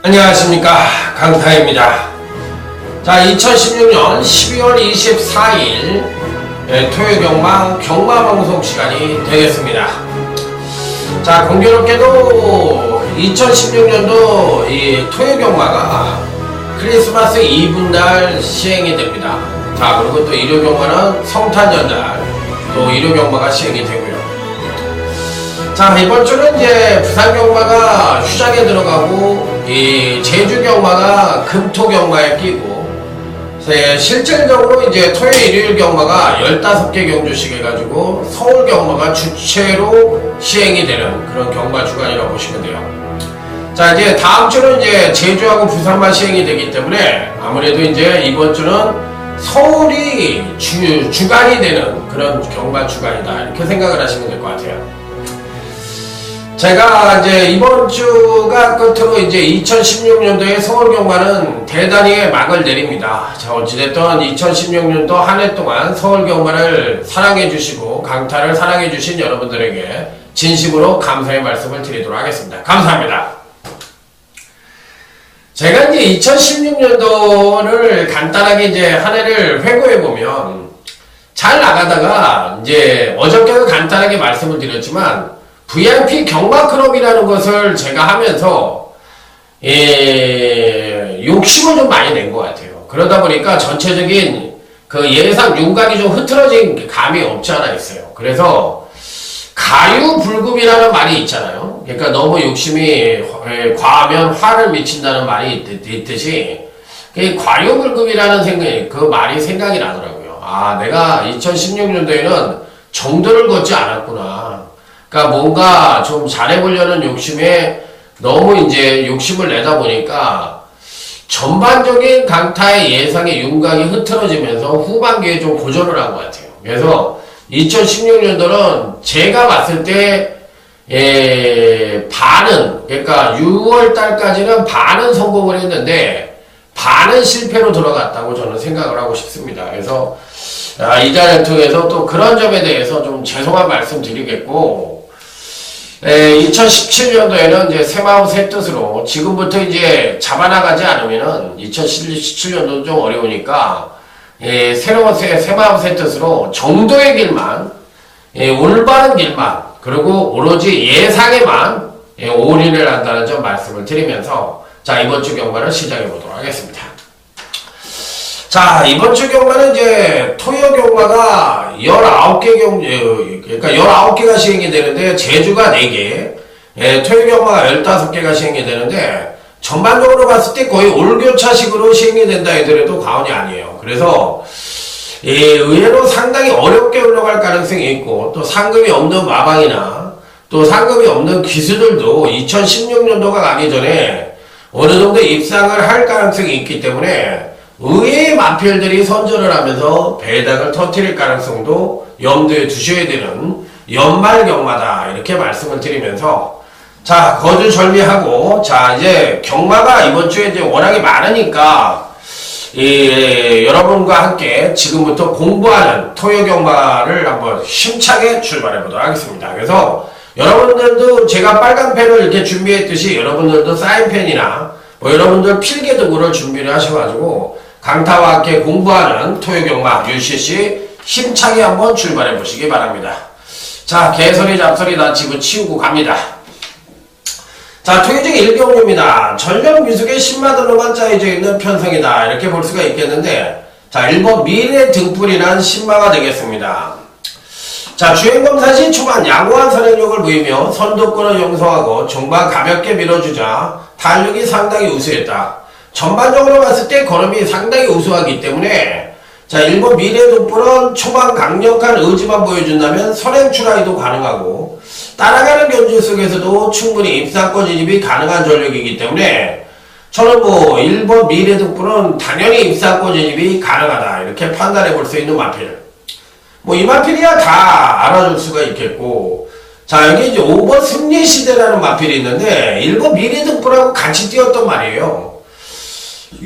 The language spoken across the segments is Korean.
안녕하십니까, 강타입니다. 자, 2016년 12월 24일 토요경마 경마방송 시간이 되겠습니다. 자, 공교롭게도 2016년도 이 토요경마가 크리스마스 이브날 시행이 됩니다. 자, 그리고 또 일요경마는 성탄연날 또 일요경마가 시행이 되고요. 자, 이번 주는 이제 부산경마가 휴장에 들어가고 이 제주경마가 금토경마에 끼고 실질적으로 이제 토요일 일요일 경마가 15개 경주씩 해가지고 서울경마가 주체로 시행이 되는 그런 경마 주간이라고 보시면 돼요. 자, 이제 다음 주는 이제 제주하고 부산만 시행이 되기 때문에 아무래도 이제 이번 주는 서울이 주간이 되는 그런 경마 주간이다, 이렇게 생각을 하시면 될 것 같아요. 제가 이제 이번 주가 끝으로 이제 2016년도에 서울경마는 대단히 막을 내립니다. 자, 어찌됐든 2016년도 한 해 동안 서울경마를 사랑해주시고 강타를 사랑해주신 여러분들에게 진심으로 감사의 말씀을 드리도록 하겠습니다. 감사합니다. 제가 이제 2016년도를 간단하게 이제 한 해를 회고해보면 잘 나가다가 이제 어저께도 간단하게 말씀을 드렸지만 VIP 경마클럽이라는 것을 제가 하면서 욕심을 좀 많이 낸 것 같아요. 그러다 보니까 전체적인 그 예상 윤곽이 좀 흐트러진 감이 없지 않아 있어요. 그래서 가유불급이라는 말이 있잖아요. 그러니까 너무 욕심이 과하면 화를 미친다는 말이 있듯이 과유불급이라는 생각이, 그 말이 생각이 나더라고요. 아, 내가 2016년도에는 정도를 걷지 않았구나. 그러니까 뭔가 좀 잘해보려는 욕심에 너무 이제 욕심을 내다 보니까 전반적인 강타의 예상의 윤곽이 흐트러지면서 후반기에 좀 고전을 한 것 같아요. 그래서 2016년도는 제가 봤을 때 반은, 그러니까 6월달까지는 반은 성공을 했는데 반은 실패로 들어갔다고 저는 생각을 하고 싶습니다. 그래서 이 자리를 통해서 또 그런 점에 대해서 좀 죄송한 말씀 드리겠고, 2017년도에는 이제 새 마음 새 뜻으로 지금부터 이제 잡아나가지 않으면은 2017년도는 좀 어려우니까 새로운 새 마음 새 뜻으로 정도의 길만, 올바른 길만, 그리고 오로지 예상에만 올인을 한다는 점 말씀을 드리면서 자, 이번 주 경마를 시작해 보도록 하겠습니다. 자, 이번 주 경마는 이제 토요 경마가 19개 그러니까 19개가 시행이 되는데 제주가 4개, 토요 경마가 15개가 시행이 되는데 전반적으로 봤을 때 거의 올교차식으로 시행이 된다 해더라도 과언이 아니에요. 그래서 의외로 상당히 어렵게 흘러갈 가능성이 있고, 또 상금이 없는 마방이나 또 상금이 없는 기수들도 2016년도가 가기 전에 어느 정도 입상을 할 가능성이 있기 때문에 의외의 마필들이 선전을 하면서 배당을 터뜨릴 가능성도 염두에 두셔야 되는 연말 경마다, 이렇게 말씀을 드리면서 자, 거두절미하고 자, 이제 경마가 이번 주에 이제 워낙에 많으니까 여러분과 함께 지금부터 공부하는 토요 경마를 한번 힘차게 출발해 보도록 하겠습니다. 그래서 여러분들도 제가 빨간 펜을 이렇게 준비했듯이 여러분들도 사인펜이나 뭐 여러분들 필기도구를 준비를 하셔가지고 강타와 함께 공부하는 토요경마 UCC 힘차게 한번 출발해 보시기 바랍니다. 자, 개소리 잡소리 다 집어치우고 갑니다. 자, 토요중 1경주입니다. 전력 미숙의 신마들로만 짜여져 있는 편성이다, 이렇게 볼 수가 있겠는데, 자, 1번 미래 등불이란 신마가 되겠습니다. 자, 주행검사시 초반 양호한 선행력을 보이며 선두권을 형성하고 종반 가볍게 밀어주자 달력이 상당히 우수했다. 전반적으로 봤을 때 걸음이 상당히 우수하기 때문에 자, 1번 미래등불은 초반 강력한 의지만 보여준다면 선행 출하이도 가능하고 따라가는 견주 속에서도 충분히 입상권 진입이 가능한 전력이기 때문에 저는 뭐 1번 미래등불은 당연히 입사권 진입이 가능하다 이렇게 판단해 볼 수 있는 마필. 뭐 이 마필이야 다 알아줄 수가 있겠고, 자 여기 이제 5번 승리시대라는 마필이 있는데 1번 미래등불하고 같이 뛰었단 말이에요.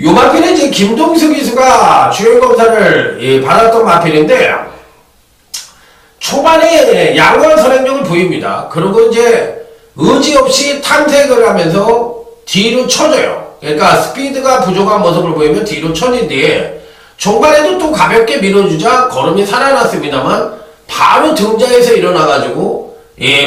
요 마필은 이제 김동수 기수가 주행검사를 받았던 마필인데 초반에 양호한 선행력을 보입니다. 그리고 이제 의지 없이 탐색을 하면서 뒤로 쳐져요. 그러니까 스피드가 부족한 모습을 보이면 뒤로 쳐진 뒤에 중반에도 또 가볍게 밀어주자 걸음이 살아났습니다만 바로 등자에서 일어나가지고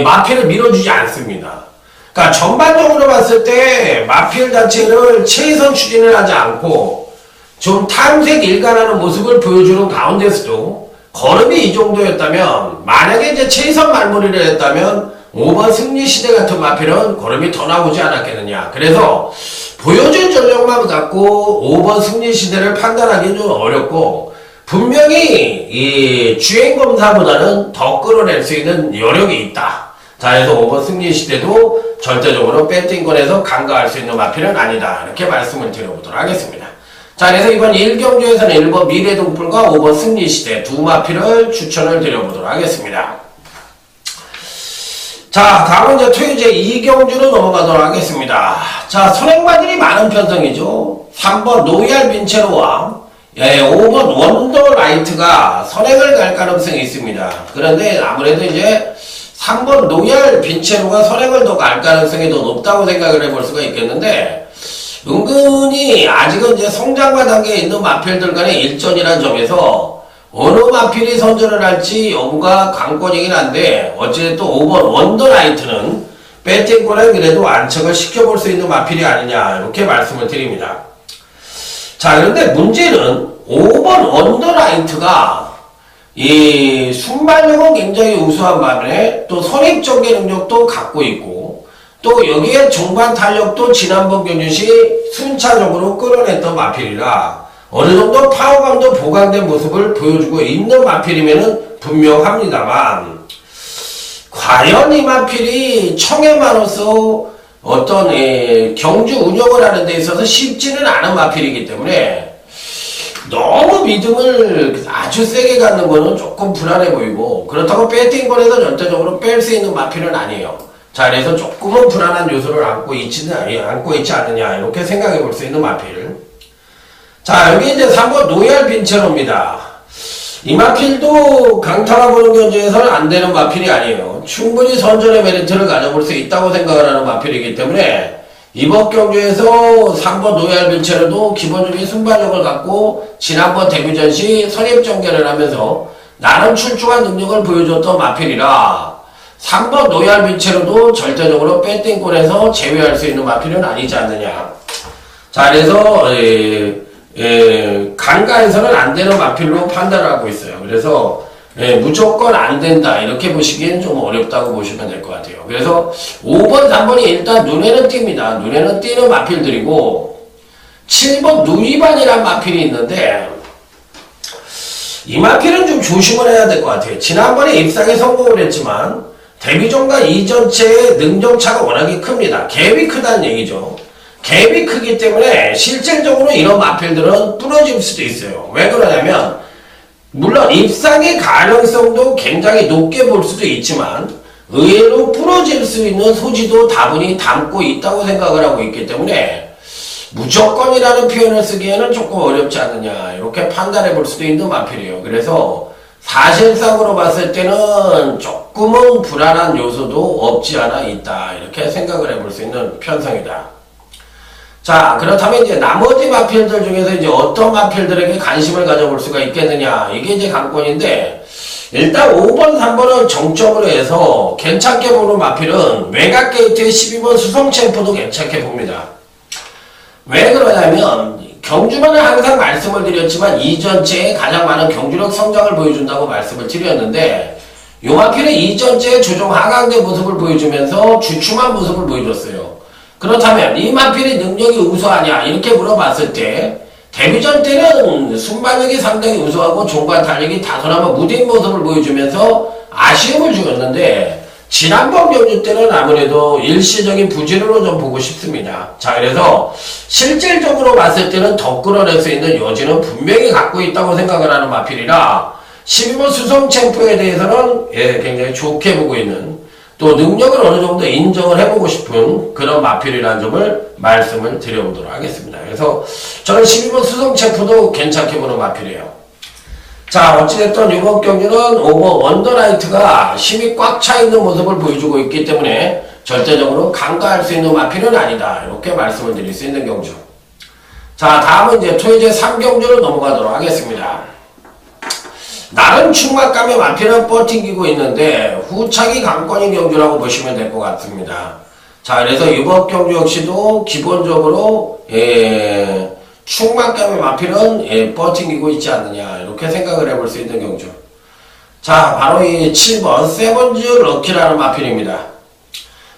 마필을 밀어주지 않습니다. 그러니까 전반적으로 봤을 때 마필 자체를 최선 추진을 하지 않고 좀 탐색 일관하는 모습을 보여주는 가운데서도 걸음이 이 정도였다면, 만약에 이제 최선 말머리를 했다면 5번 승리시대 같은 마필은 걸음이 더 나오지 않았겠느냐. 그래서 보여준 전력만 갖고 5번 승리시대를 판단하기는 좀 어렵고, 분명히 이 주행검사보다는 더 끌어낼 수 있는 여력이 있다. 자, 그래서 5번 승리시대도 절대적으로 배팅권에서 간과할 수 있는 마필은 아니다. 이렇게 말씀을 드려보도록 하겠습니다. 자, 그래서 이번 1경주에서는 1번 미래등불과 5번 승리시대 두 마필을 추천을 드려보도록 하겠습니다. 자, 다음은 이제 토요제 2경주로 넘어가도록 하겠습니다. 자, 선행마들이 많은 편성이죠. 3번 노얄 빈체로와 5번 원더라이트가 선행을 갈 가능성이 있습니다. 그런데 아무래도 이제 3번 노얄 빈체로가 선행을 더 갈 가능성이 더 높다고 생각을 해볼 수가 있겠는데, 은근히 아직은 이제 성장과 단계에 있는 마필들 간의 일전이라는 점에서 어느 마필이 선전을 할지 여부가 관건이긴 한데, 어쨌든 5번 원더라이트는 배팅권에 그래도 안착을 시켜볼 수 있는 마필이 아니냐 이렇게 말씀을 드립니다. 자, 그런데 문제는 5번 원더라이트가 이 순발력은 굉장히 우수한 반면에 또 선입전개 능력도 갖고 있고, 또 여기에 중반 탄력도 지난번 경주시 순차적으로 끌어냈던 마필이라 어느 정도 파워감도 보강된 모습을 보여주고 있는 마필이면은 분명합니다만, 과연 이 마필이 청해만으로서 어떤 경주 운영을 하는 데 있어서 쉽지는 않은 마필이기 때문에 너무 믿음을 아주 세게 갖는 거는 조금 불안해 보이고, 그렇다고 배팅권에서 전체적으로 뺄 수 있는 마필은 아니에요. 자, 그래서 조금은 불안한 요소를 안고 있지 않느냐 이렇게 생각해 볼 수 있는 마필. 자, 여기 이제 3번 노얄 빈체로입니다. 이 마필도 강타가 보는 견주에서는 안 되는 마필이 아니에요. 충분히 선전의 메리트를 가져볼 수 있다고 생각을 하는 마필이기 때문에 이번 경주에서 3번 노얄 빈체로도 기본적인 순발력을 갖고 지난번 데뷔전 시 선입전개를 하면서 나름 출중한 능력을 보여줬던 마필이라 3번 노얄 빈체로도 절대적으로 배팅권에서 제외할 수 있는 마필은 아니지 않느냐. 자, 그래서 간가에서는 안 되는 마필로 판단을 하고 있어요. 그래서 무조건 안 된다 이렇게 보시기엔 좀 어렵다고 보시면 될 것 같아요. 그래서 5번, 3번이 일단 눈에는 띕니다. 눈에는 띄는 마필들이고, 7번 누이반이라는 마필이 있는데 이 마필은 좀 조심을 해야 될 것 같아요. 지난번에 입상에 성공을 했지만 데뷔전과 이전체의 능력차가 워낙에 큽니다. 갭이 크다는 얘기죠. 갭이 크기 때문에 실질적으로 이런 마필들은 부러질 수도 있어요. 왜 그러냐면, 물론 입상의 가능성도 굉장히 높게 볼 수도 있지만 의외로 부러질 수 있는 소지도 다분히 담고 있다고 생각을 하고 있기 때문에 무조건이라는 표현을 쓰기에는 조금 어렵지 않느냐 이렇게 판단해 볼 수도 있는 마필이에요. 그래서 사실상으로 봤을 때는 조금은 불안한 요소도 없지 않아 있다 이렇게 생각을 해볼 수 있는 편성이다. 자, 그렇다면 이제 나머지 마필들 중에서 이제 어떤 마필들에게 관심을 가져볼 수가 있겠느냐 이게 이제 관건인데, 일단 5번, 3번은 정점으로 해서 괜찮게 보는 마필은 외곽게이트의 12번 수성챔프도 괜찮게 봅니다. 왜 그러냐면 경주만은 항상 말씀을 드렸지만 이전체에 가장 많은 경주력 성장을 보여준다고 말씀을 드렸는데, 요 마필은 이전체에 조정 하강된 모습을 보여주면서 주춤한 모습을 보여줬어요. 그렇다면 이 마필의 능력이 우수하냐 이렇게 물어봤을 때 데뷔전 때는 순발력이 상당히 우수하고 종관 탄력이 다소나마 무딘 모습을 보여주면서 아쉬움을 주었는데, 지난번 경주 때는 아무래도 일시적인 부진으로 좀 보고 싶습니다. 자, 그래서 실질적으로 봤을 때는 더 끌어낼 수 있는 여지는 분명히 갖고 있다고 생각을 하는 마필이라 12번 수성 챔프에 대해서는 굉장히 좋게 보고 있는, 또 능력을 어느 정도 인정을 해보고 싶은 그런 마필이라는 점을 말씀을 드려보도록 하겠습니다. 그래서 저는 12번 수성 챔프도 괜찮게 보는 마필이에요. 자, 어찌됐든 이번 경기는 오버 원더나이트가 힘이 꽉 차 있는 모습을 보여주고 있기 때문에 절대적으로 간과할 수 있는 마필은 아니다, 이렇게 말씀을 드릴 수 있는 경주. 자, 다음은 이제 토요제 3경주로 넘어가도록 하겠습니다. 나름 충막감의 마필은 버티고 있는데 후차기 강권인 경주라고 보시면 될 것 같습니다. 자, 그래서 이번 경주 역시도 기본적으로 충막감의 마필은 버티고 있지 않느냐, 이렇게 생각을 해볼 수 있는 경주. 자, 바로 이 7번 세븐즈 럭키라는 마필입니다.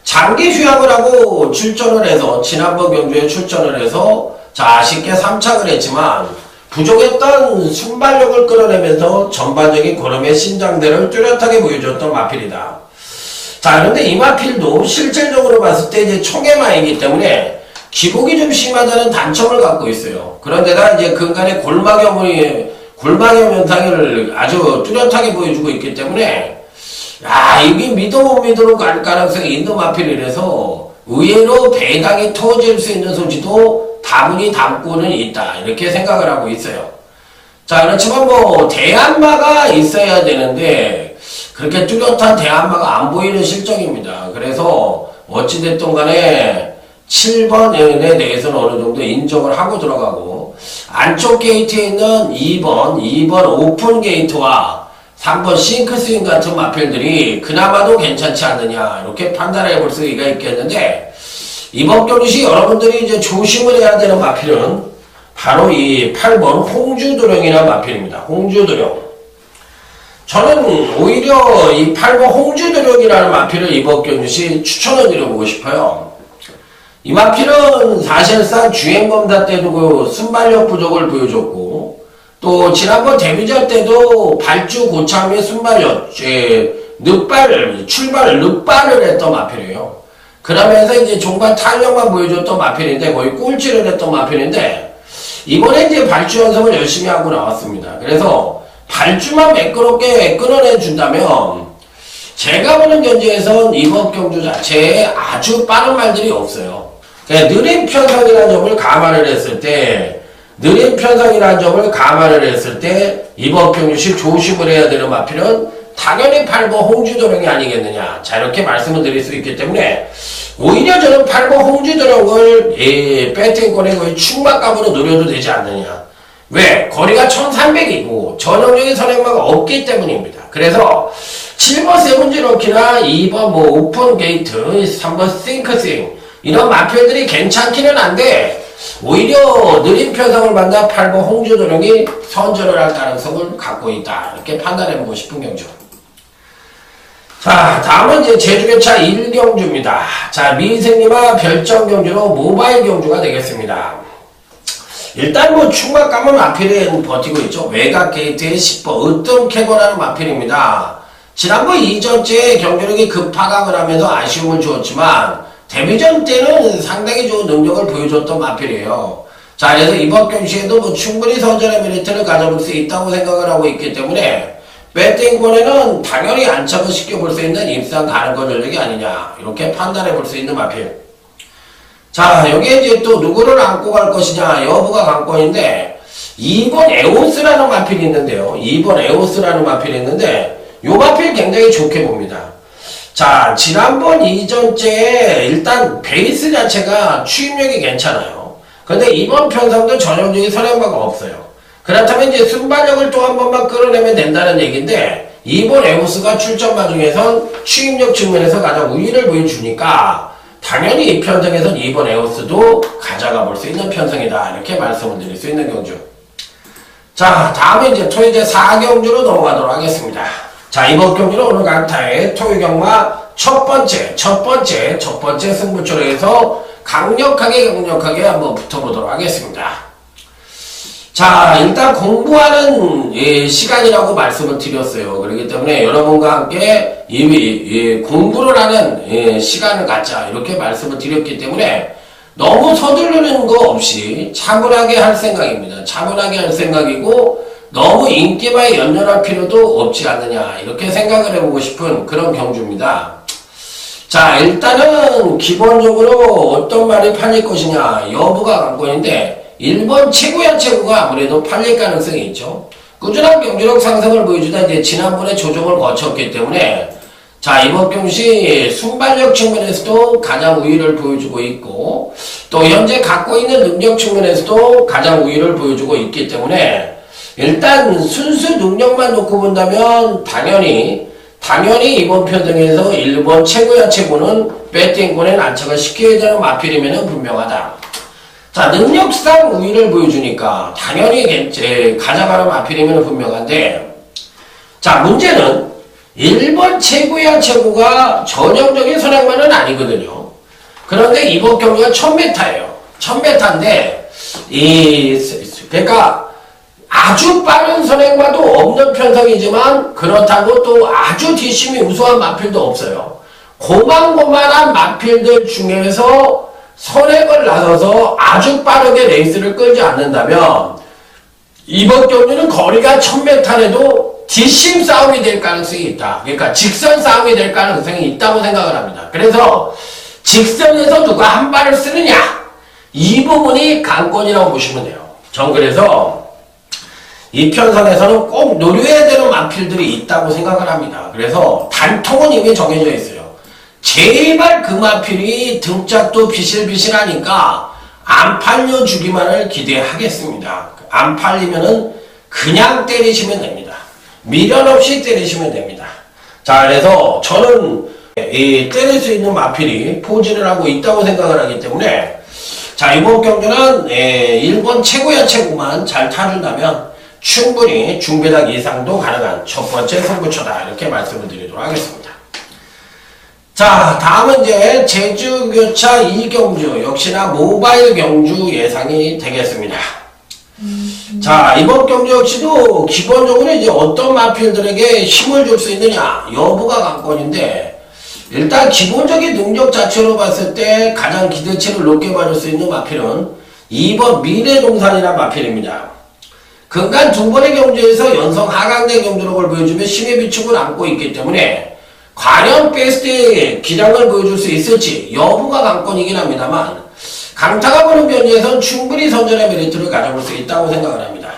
장기 휴양을 하고 출전을 해서, 지난번 경주에 출전을 해서 자, 아쉽게 3착을 했지만 부족했던 순발력을 끌어내면서 전반적인 고름의 신장대를 뚜렷하게 보여줬던 마필이다. 자, 그런데 이 마필도 실질적으로 봤을 때 이제 총애마이기 때문에 기복이 좀 심하다는 단점을 갖고 있어요. 그런데다 이제 근간에 골막염 현상을 아주 뚜렷하게 보여주고 있기 때문에, 이게 믿어 못 믿어로 갈 가능성이 있는 마필이라서 의외로 배당이 터질 수 있는 소지도 다분히 담고는 있다, 이렇게 생각을 하고 있어요. 자, 그렇지만 뭐 대안마가 있어야 되는데 그렇게 뚜렷한 대안마가 안 보이는 실정입니다. 그래서 어찌됐든 간에 7번에 대해서는 어느 정도 인정을 하고 들어가고, 안쪽 게이트에 있는 2번 오픈 게이트와 3번 싱크스윙 같은 마필들이 그나마도 괜찮지 않느냐, 이렇게 판단해 볼 수가 있겠는데, 이번 경기 여러분들이 이제 조심을 해야 되는 마필은 바로 이 8번 홍주도령이라는 마필입니다. 홍주도령. 저는 오히려 이 8번 홍주도령이라는 마필을 이번 경기 추천을 드려보고 싶어요. 이 마필은 사실상 주행검사 때도 그 순발력 부족을 보여줬고, 또 지난번 데뷔전 때도 발주 고참의 순발력, 출발 늑발을 했던 마필이에요. 그러면서 이제 종반 탄력만 보여줬던 마필인데, 거의 꼴찌를 했던 마필인데, 이번에 이제 발주 연습을 열심히 하고 나왔습니다. 그래서 발주만 매끄럽게 끊어내준다면, 제가 보는 견지에선 이번 경주 자체에 아주 빠른 말들이 없어요. 느린 편성이라는 점을 감안을 했을 때, 이번 경주시 조심을 해야 되는 마필은 당연히 8번 홍주도령이 아니겠느냐. 자, 이렇게 말씀을 드릴 수 있기 때문에, 오히려 저는 8번 홍주도령을 배팅권의 거의 충막감으로 노려도 되지 않느냐. 왜? 거리가 1300이고 전형적인 선행마가 없기 때문입니다. 그래서 7번 세븐즈 럭키나 2번 뭐 오픈 게이트, 3번 싱크스윙, 이런 마필들이 괜찮기는 한데, 오히려 느린 편성을 만나 8번 홍주도령이 선전을 할 가능성을 갖고 있다, 이렇게 판단해보고 싶은 경주. 자, 다음은 이제 제주교차 1경주입니다. 자, 미생님과 별정 경주로 모바일 경주가 되겠습니다. 일단 뭐 충막감은 마필은 버티고 있죠. 외곽 게이트의 10번 으뜸캐거라는 마필입니다. 지난번 이전째 경주력이 급하강을 하면서 아쉬움을 주었지만 데뷔전 때는 상당히 좋은 능력을 보여줬던 마필이에요. 자, 그래서 이번 경기에도 뭐 충분히 선전의 메리트를 가져볼 수 있다고 생각을 하고 있기 때문에 배팅권에는 당연히 안착을 시켜볼 수 있는 입상 가능권 전력이 아니냐, 이렇게 판단해 볼 수 있는 마필. 자, 여기에 이제 또 누구를 안고 갈 것이냐 여부가 관건인데, 2번 에오스라는 마필이 있는데요. 2번 에오스라는 마필이 있는데, 요 마필 굉장히 좋게 봅니다. 자, 지난번 이전째에 일단 베이스 자체가 추임력이 괜찮아요. 근데 이번 편성도 전형적인 선행마가 없어요. 그렇다면 이제 순발력을 또 한 번만 끌어내면 된다는 얘기인데, 이번 에오스가 출전마 중에선 추임력 측면에서 가장 우위를 보여주니까 당연히 이 편성에선 이번 에오스도 가져가 볼 수 있는 편성이다, 이렇게 말씀을 드릴 수 있는 경주. 자, 다음에 이제 토요제 4경주로 넘어가도록 하겠습니다. 자, 이번 경기는 오늘 강타의 토요경마 첫 번째 승부처로 해서 강력하게 한번 붙어보도록 하겠습니다. 자, 일단 공부하는 시간이라고 말씀을 드렸어요. 그렇기 때문에 여러분과 함께 공부를 하는 시간을 갖자 이렇게 말씀을 드렸기 때문에 너무 서두르는 거 없이 차분하게 할 생각입니다. 차분하게 할 생각이고 너무 인기만 연연할 필요도 없지 않느냐 이렇게 생각을 해보고 싶은 그런 경주입니다. 자, 일단은 기본적으로 어떤 말이 팔릴 것이냐 여부가 관건인데 1번 최고야 최고가 아무래도 팔릴 가능성이 있죠. 꾸준한 경제력 상승을 보여주다 이제 지난번에 조정을 거쳤기 때문에 자, 이번 경시 순발력 측면에서도 가장 우위를 보여주고 있고 또 현재 갖고 있는 능력 측면에서도 가장 우위를 보여주고 있기 때문에 일단 순수 능력만 놓고 본다면 당연히 이번 편등에서 1번 최고야 최고는 배팅권에 난처가 시켜야 되는 마필이면 분명하다. 자, 능력상 우위를 보여주니까 당연히 가져가는 마필이면 분명한데 자, 문제는 1번 최고야 최고가 전형적인 선행만은 아니거든요. 그런데 이번 경기가 1000m예요. 1000m인데 그러니까 아주 빠른 선행마도 없는 편성이지만 그렇다고 또 아주 뒷심이 우수한 마필도 없어요. 고만고만한 마필들 중에서 선행을 나서서 아주 빠르게 레이스를 끌지 않는다면 이번 경기는 거리가 1000m라도 뒷심 싸움이 될 가능성이 있다. 그러니까 직선 싸움이 될 가능성이 있다고 생각을 합니다. 그래서 직선에서 누가 한 발을 쓰느냐 이 부분이 관건이라고 보시면 돼요. 전 그래서 이 편성에서는 꼭 노려야 되는 마필들이 있다고 생각을 합니다. 그래서 단통은 이미 정해져 있어요. 제발 그 마필이 등짝도 비실비실하니까 안 팔려주기만을 기대하겠습니다. 안 팔리면은 그냥 때리시면 됩니다. 미련 없이 때리시면 됩니다. 자, 그래서 저는 때릴 수 있는 마필이 포진을 하고 있다고 생각을 하기 때문에 자, 이번 경기는 1번 최고야 최고만 잘 타준다면 충분히 중배당 이상도 가능한 첫 번째 승부처다 이렇게 말씀을 드리도록 하겠습니다. 자, 다음은 이제 제주교차 2경주 역시나 모바일 경주 예상이 되겠습니다. 자, 이번 경주 역시도 기본적으로 이제 어떤 마필들에게 힘을 줄 수 있느냐 여부가 관건인데 일단 기본적인 능력 자체로 봤을 때 가장 기대치를 높게 받을 수 있는 마필은 2번 미래동산이라는 마필입니다. 근간 두 번의 경주에서 연성 하강대 경주력을 보여주며 심의 비축을 안고 있기 때문에 과연 베스트의 기량을 보여줄 수 있을지 여부가 관건이긴 합니다만 강타가 보는 경주에선 충분히 선전의 메리트를 가져볼 수 있다고 생각을 합니다.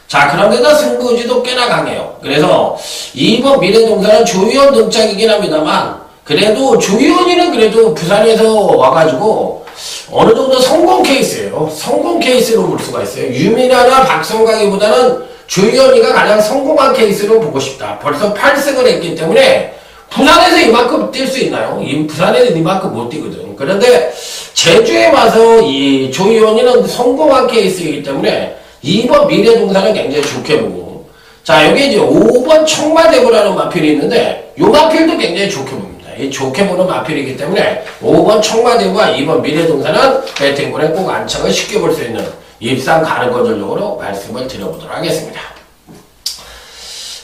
자, 그런데다 승부의지도 꽤나 강해요. 그래서 2번 미래동산은 조희원 등짝이긴 합니다만 그래도 조희원이는 그래도 부산에서 와가지고 어느 정도 성공 케이스예요. 성공 케이스로 볼 수가 있어요. 유민아나 박성광이보다는 조희원이가 가장 성공한 케이스로 보고 싶다. 벌써 8승을 했기 때문에 부산에서 이만큼 뛸 수 있나요? 부산에는 이만큼 못 뛰거든. 그런데 제주에 와서 이 조희원이는 성공한 케이스이기 때문에 2번 미래동산은 굉장히 좋게 보고 자, 여기 이제 5번 청마대구라는 마필이 있는데 이 마필도 굉장히 좋게 봅니다. 이 좋게 보는 마필이기 때문에 5번 청마대구와 2번 미래동산은 배팅권에 꼭 안착을 쉽게 볼 수 있는 입상 가능권전적으로 말씀을 드려보도록 하겠습니다.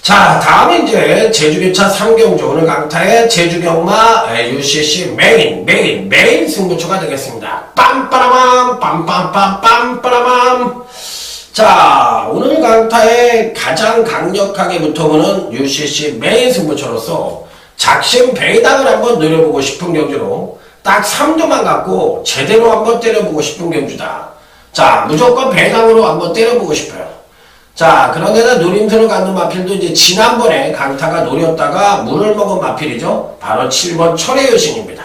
자, 다음은 이제 제주교차 3경주 오늘 강타의 제주경마 UCC 메인 승부처가 되겠습니다. 빰빠라밤 빰빰빰빰빠라밤. 자, 오늘 강타에 가장 강력하게 붙어보는 UCC 메인 승부처로서 작심 배당을 한번 노려보고 싶은 경주로 딱 3도만 갖고 제대로 한번 때려보고 싶은 경주다. 자, 무조건 배당으로 한번 때려보고 싶어요. 자, 그런데다 노림수를 갖는 마필도 이제 지난번에 강타가 노렸다가 물을 먹은 마필이죠. 바로 7번 철의 여신입니다.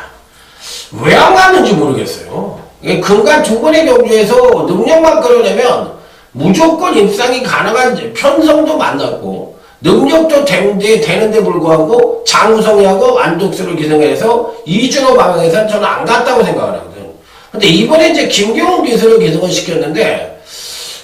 왜 안 갔는지 모르겠어요. 근간 두 번의 경주에서 능력만 끌어내면 무조건 입상이 가능한 편성도 만났고 능력도 되는데 불구하고 장우성이하고 안독수를 기승해서 이준호 방향에서는 저는 안 갔다고 생각을 하거든. 근데 이번에 이제 김경훈 기술을 기승을 시켰는데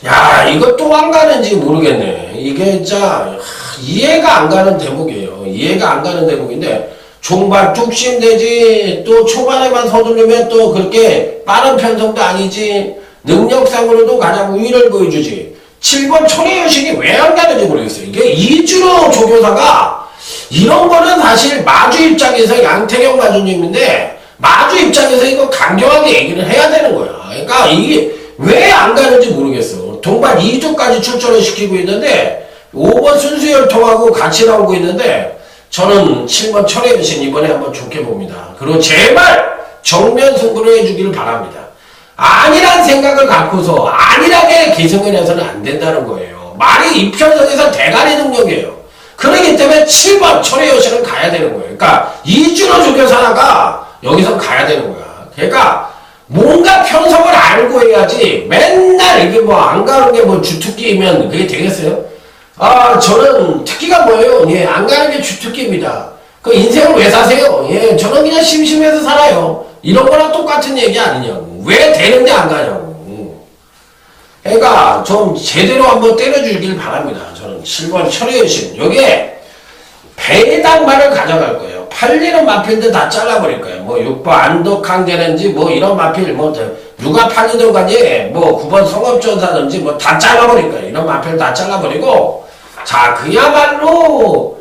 야, 이거 또 안 가는지 모르겠네. 이게 진짜 이해가 안 가는 대목이에요. 이해가 안 가는 대목인데 종발 뚝심되지 또 초반에만 서두르면 또 그렇게 빠른 편성도 아니지 능력상으로도 가장 우위를 보여주지 7번 천의 여신이 왜 안 가는지 모르겠어요. 이게 이준호 조교사가 이런 거는 사실 마주 입장에서 양태경 마주님인데 마주 입장에서 이거 강경하게 얘기를 해야 되는 거야. 그러니까 이게 왜 안 가는지 모르겠어. 동반 2조까지 출전을 시키고 있는데 5번 순수혈통하고 같이 나오고 있는데 저는 7번 천의 여신 이번에 한번 좋게 봅니다. 그리고 제발 정면 승부를 해주기를 바랍니다. 아니란 생각을 갖고서 안일하게 기승을 해서는 안 된다는 거예요. 말이 이편성에서 대가리 능력이에요. 그렇기 때문에 7번 천의 여신은 가야 되는 거예요. 그러니까 이준호 조교사가 여기서 가야 되는 거야. 그러니까 뭔가 편성을 알고 해야지 맨날 이게 뭐 안 가는 게 뭐 주특기이면 그게 되겠어요? 아 저는 특기가 뭐예요? 예, 안 가는 게 주특기입니다. 그 인생을 왜 사세요? 예, 저는 그냥 심심해서 살아요. 이런 거랑 똑같은 얘기 아니냐고. 왜 되는데 안 가냐고. 그러니까 좀 제대로 한번 때려주길 바랍니다. 저는 7번 천의 여신. 여기에 배당만을 가져갈 거예요. 팔리는 마필들 다 잘라버릴 거예요. 뭐 6번 안덕항제는지 뭐 이런 마필 뭐 누가 팔리든 간에 뭐 9번 성업전사든지 뭐 다 잘라버릴 거예요. 이런 마필 다 잘라버리고 자 그야말로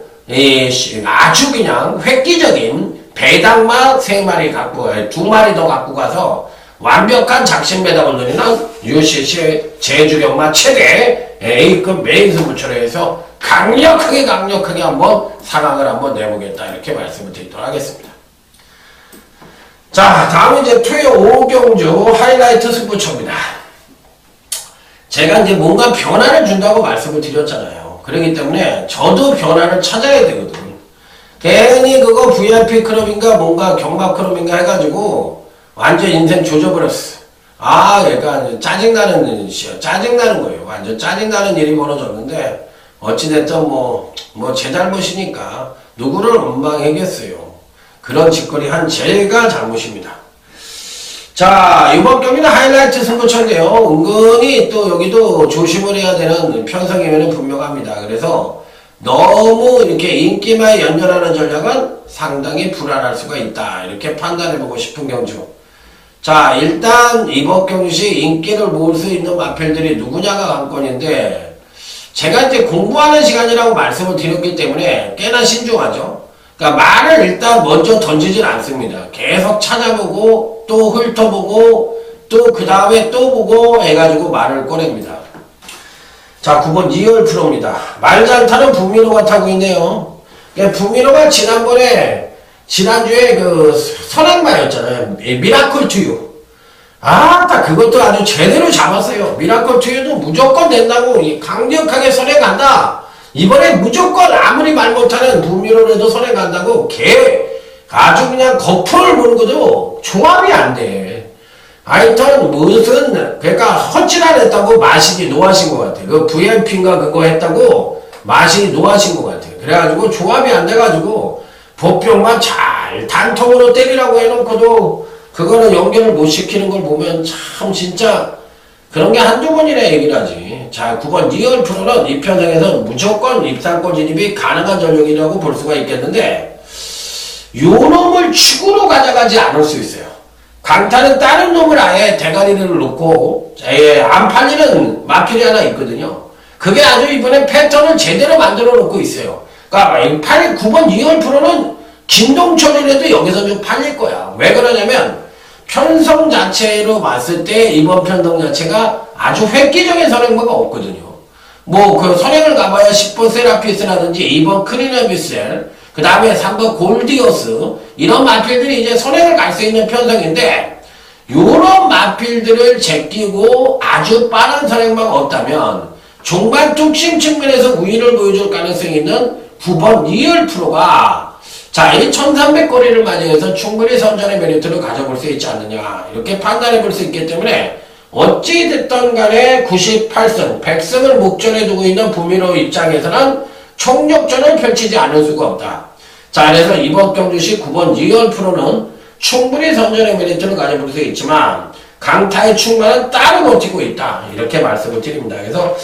아주 그냥 획기적인 배당마 3마리 갖고 2마리 더 갖고 가서 완벽한 작심 배당을 노리는 UCC의 제주경마 최대 A급 메인 승부처로 해서 강력하게 한번 상황을 한번 내보겠다 이렇게 말씀을 드리도록 하겠습니다. 자 다음은 이제 토요 5경주 하이라이트 승부처입니다. 제가 이제 뭔가 변화를 준다고 말씀을 드렸잖아요. 그렇기 때문에 저도 변화를 찾아야 되거든. 괜히 그거 VIP 클럽인가 뭔가 경마 클럽인가 해가지고 완전 인생 조져버렸어. 아 그러니까 짜증나는 거예요. 완전 짜증나는 일이 벌어졌는데 어찌됐든 뭐 제 잘못이니까 누구를 원망하겠어요. 그런 짓거리 한 제가 잘못입니다. 자 이번 경기는 하이라이트 승부처인데요. 은근히 또 여기도 조심을 해야 되는 편성이면 분명합니다. 그래서 너무 이렇게 인기만 연연하는 전략은 상당히 불안할 수가 있다. 이렇게 판단해보고 싶은 경주. 자 일단 이번 경시 인기를 모을 수 있는 마필들이 누구냐가 관건인데 제가 이제 공부하는 시간이라고 말씀을 드렸기 때문에 꽤나 신중하죠. 그러니까 말을 일단 먼저 던지질 않습니다. 계속 찾아보고 또 훑어보고 또 그 다음에 또 보고 해가지고 말을 꺼냅니다. 자 9번 이열 프로입니다. 말 잘 타는 부미로가 타고 있네요. 부미로가 지난주에 그 선행마였잖아요. 미라클 투유. 딱 그것도 아주 제대로 잡았어요. 미라클 투유도 무조건 된다고 강력하게 선행간다. 이번에 무조건 아무리 말 못하는 부미로라도 선행간다고 아주 그냥 거풀을 부는 것도 조합이 안 돼. 하여튼 그러니까 헛짓 안 했다고 마신이 노하신 것 같아. 그 VIP인가 그거 했다고 마신이 노하신 것 같아. 그래가지고 조합이 안 돼가지고 보병만 잘 단통으로 때리라고 해놓고도 그거는 연결을 못 시키는 걸 보면 참 진짜 그런 게 한두 번이나 얘기를 하지. 자 9번 리얼 프로는 이 편성에서 무조건 입상권 진입이 가능한 전력이라고 볼 수가 있겠는데 요 놈을 축으로 가져가지 않을 수 있어요. 강타는 다른 놈을 아예 대가리를 놓고 안 팔리는 마필이 하나 있거든요. 그게 아주 이번에 패턴을 제대로 만들어 놓고 있어요. 그러니까 9번 리얼 프로는 김동철이라도 여기서 좀 팔릴 거야. 왜 그러냐면 편성 자체로 봤을 때 이번 편성 자체가 아주 획기적인 선행마가 없거든요. 뭐 그 선행을 가봐야 10번 세라피스라든지 2번 크리너비셀 그 다음에 3번 골디어스 이런 마필들이 이제 선행을 갈 수 있는 편성인데 요런 마필들을 제끼고 아주 빠른 선행마가 없다면 종반 뚝심 측면에서 우위를 보여줄 가능성이 있는 9번 리얼 프로가 자, 이 1300거리를 맞이해서 충분히 선전의 메리트를 가져볼 수 있지 않느냐 이렇게 판단해 볼 수 있기 때문에 어찌됐든 간에 98승 100승을 목전에 두고 있는 부미로 입장에서는 총력전을 펼치지 않을 수가 없다. 자 그래서 이번 경주시 9번 리얼 프로는 충분히 선전의 메리트를 가져볼 수 있지만 강타의 충만은 따로 버티고 있다 이렇게 말씀을 드립니다. 그래서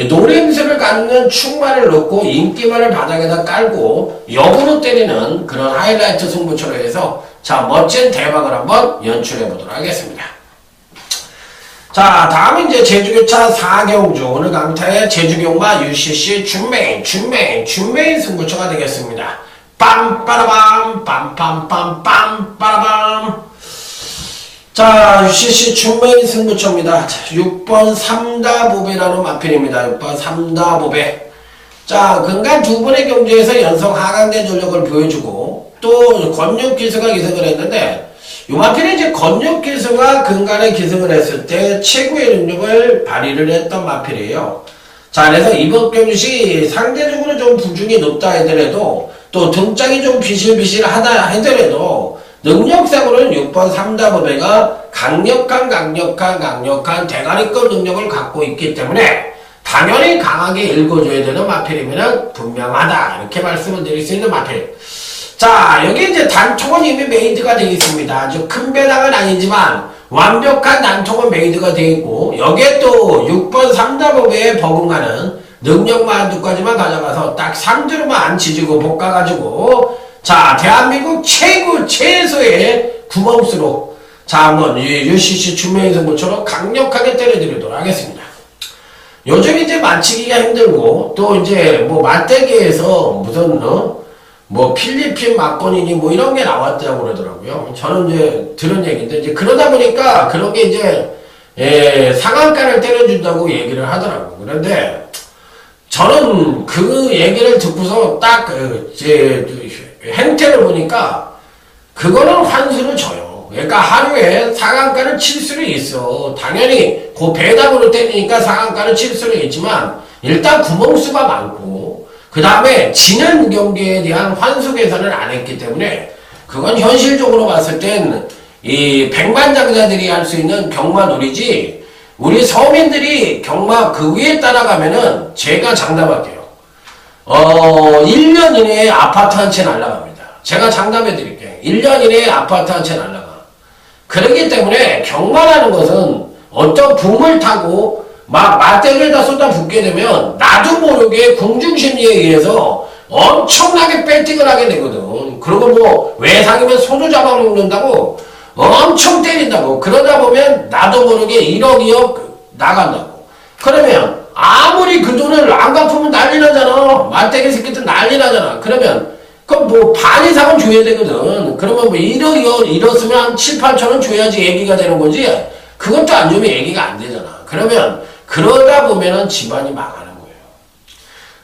노림수를 갖는 충만을 놓고 인기만을 바닥에다 깔고 역으로 때리는 그런 하이라이트 승부처로 해서 자 멋진 대박을 한번 연출해 보도록 하겠습니다. 자, 다음은 이제 제주교차 4경주. 오늘 강타의 제주경마 UCC 준메인 승부처가 되겠습니다. 빰빠라밤, 빰빰빰빰, 빠라밤. 자, UCC 준메인 승부처입니다. 자, 6번 삼다보배라는 마필입니다. 6번 삼다보배. 자, 근간 두 번의 경주에서 연속 하강된 전력을 보여주고, 또 권육기수가 기승을 했는데, 요마필이 이제 권육기수가 근간에 기승을 했을 때 최고의 능력을 발휘를 했던 마필이에요. 자, 그래서 이번 경주시 상대적으로 좀 부중이 높다 하더라도 또 등짝이 좀 비실비실하다 하더라도 능력상으로는 6번 삼다보배가 강력한 대가리급 능력을 갖고 있기 때문에 당연히 강하게 읽어줘야 되는 마필이면 분명하다. 이렇게 말씀을 드릴 수 있는 마필. 자, 여기 이제 단통은 이미 메이드가 되어 있습니다. 아주 큰 배당은 아니지만 완벽한 단통은 메이드가 되어 있고, 여기에 또 6번 삼다보배에 버금가는 능력만 두 가지만 가져가서 딱 3주로만 지지고 볶아가지고, 자, 대한민국 최소의 구멍수로, 자, 한번 UCC 준메인 승부처럼 강력하게 때려드리도록 하겠습니다. 요즘 이제 맞히기가 힘들고, 또 이제 뭐 맞대기에서 무슨, 뭐 필리핀 막권이니 뭐 이런 게 나왔다고 그러더라고요. 저는 이제 들은 얘기인데, 이제 그러다 보니까 그런 게 이제 상한가를 때려준다고 얘기를 하더라고요. 그런데 저는 그 얘기를 듣고서 딱 제 행태를 보니까 그거는 환수를 줘요. 그러니까 하루에 상한가를 칠 수는 있어. 당연히 그 배당으로 때리니까 상한가를 칠 수는 있지만 일단 구멍수가 많고, 그 다음에 지는 경기에 대한 환수 계산을 안 했기 때문에 그건 현실적으로 봤을 땐 이 백만장자들이 할 수 있는 경마놀이지, 우리 서민들이 경마 그 위에 따라가면은 제가 장담할게요. 1년 이내에 아파트 한 채 날라갑니다. 제가 장담해 드릴게요. 1년 이내에 아파트 한 채 날라가. 그렇기 때문에 경마라는 것은 어떤 붐을 타고 막 맞대기에다 쏟아붓게 되면 나도 모르게 궁중심리에 의해서 엄청나게 배팅을 하게 되거든. 그리고 뭐 외상이면 소주 잡아먹는다고 엄청 때린다고. 그러다 보면 나도 모르게 1억 2억 나간다고. 그러면 아무리 그 돈을 안 갚으면 난리 나잖아. 맞대기 새끼들 난리 나잖아. 그러면 그럼 뭐 반 이상은 줘야 되거든. 그러면 뭐 1억 2억 잃었으면 한 7, 8천원 줘야지 얘기가 되는 거지. 그것도 안 주면 얘기가 안 되잖아. 그러면 그러다 보면은 집안이 망하는 거예요.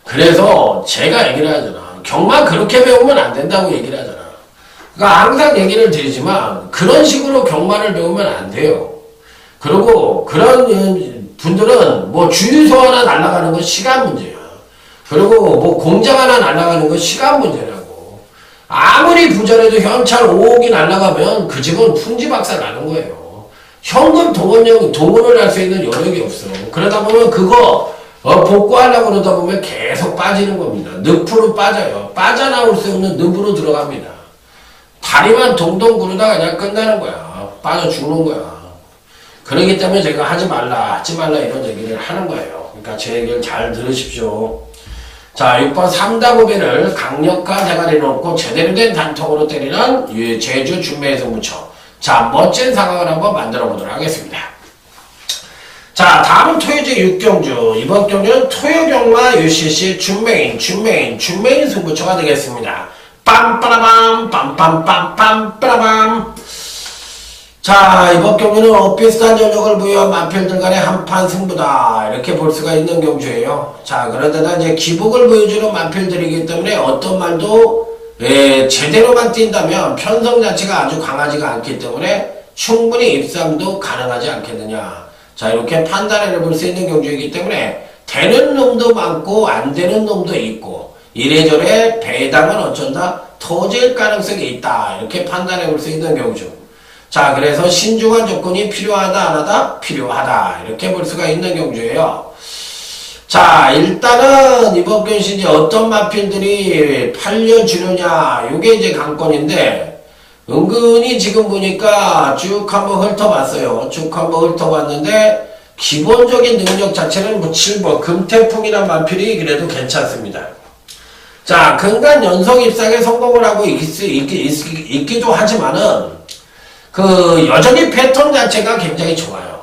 그래서 제가 얘기를 하잖아. 경마 그렇게 배우면 안 된다고 얘기를 하잖아. 그러니까 항상 얘기를 드리지만 그런 식으로 경마를 배우면 안 돼요. 그리고 그런 분들은 뭐 주유소 하나 날아가는 건 시간 문제야. 그리고 뭐 공장 하나 날아가는 건 시간 문제라고. 아무리 부자라도 현찰 5억이 날아가면 그 집은 풍지박살 나는 거예요. 현금 동원을 할 수 있는 여력이 없어. 그러다 보면 그거 복구하려고 그러다 보면 계속 빠지는 겁니다. 늪으로 빠져요. 빠져나올 수 없는 늪으로 들어갑니다. 다리만 동동 구르다가 그냥 끝나는 거야. 빠져 죽는 거야. 그렇기 때문에 제가 하지 말라 이런 얘기를 하는 거예요. 그러니까 제 얘기를 잘 들으십시오. 자, 6번 삼다보배를 강력한 대가리 놓고 제대로 된 단통으로 때리는 제주 준메인 승부처. 자, 멋진 상황을 한번 만들어 보도록 하겠습니다. 자, 다음은 토요제 6경주. 이번 경주는 토요경마 UCC 준메인 승부처가 되겠습니다. 빰빠라밤, 빰빰빰빰, 빠라밤. 자, 이번 경주는 비슷한 전력을 부여한 마필들 간의 한판 승부다. 이렇게 볼 수가 있는 경주예요. 자, 그런데다 이제 기복을 보여주는 마필들이기 때문에 어떤 말도 제대로만 뛴다면 편성 자체가 아주 강하지가 않기 때문에 충분히 입상도 가능하지 않겠느냐. 자, 이렇게 판단을 해볼 수 있는 경주이기 때문에 되는 놈도 많고 안 되는 놈도 있고 이래저래 배당은 어쩐다 터질 가능성이 있다. 이렇게 판단해 볼 수 있는 경주. 자, 그래서 신중한 조건이 필요하다 안 하다? 필요하다. 이렇게 볼 수가 있는 경주예요. 자, 일단은 이번 경시 이제 어떤 마필들이 팔려주느냐, 요게 이제 관건인데, 은근히 지금 보니까 쭉 한번 훑어봤어요. 쭉 한번 훑어봤는데, 기본적인 능력 자체는 뭐 7번, 금태풍이란 마필이 그래도 괜찮습니다. 자, 근간 연속 입상에 성공을 하고 있기도 하지만은, 여전히 패턴 자체가 굉장히 좋아요.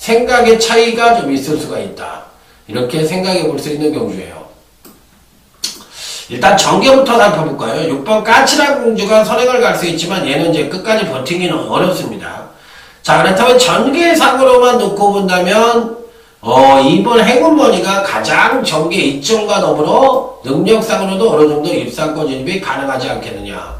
생각의 차이가 좀 있을 수가 있다. 이렇게 생각해 볼 수 있는 경주예요. 일단 전개부터 살펴볼까요? 6번 까칠한 공주가 선행을 갈 수 있지만 얘는 이제 끝까지 버티기는 어렵습니다. 자, 그렇다면 전개상으로만 놓고 본다면 2번 행운머니가 가장 전개 이점과 더불어 능력상으로도 어느 정도 입상권 진입이 가능하지 않겠느냐.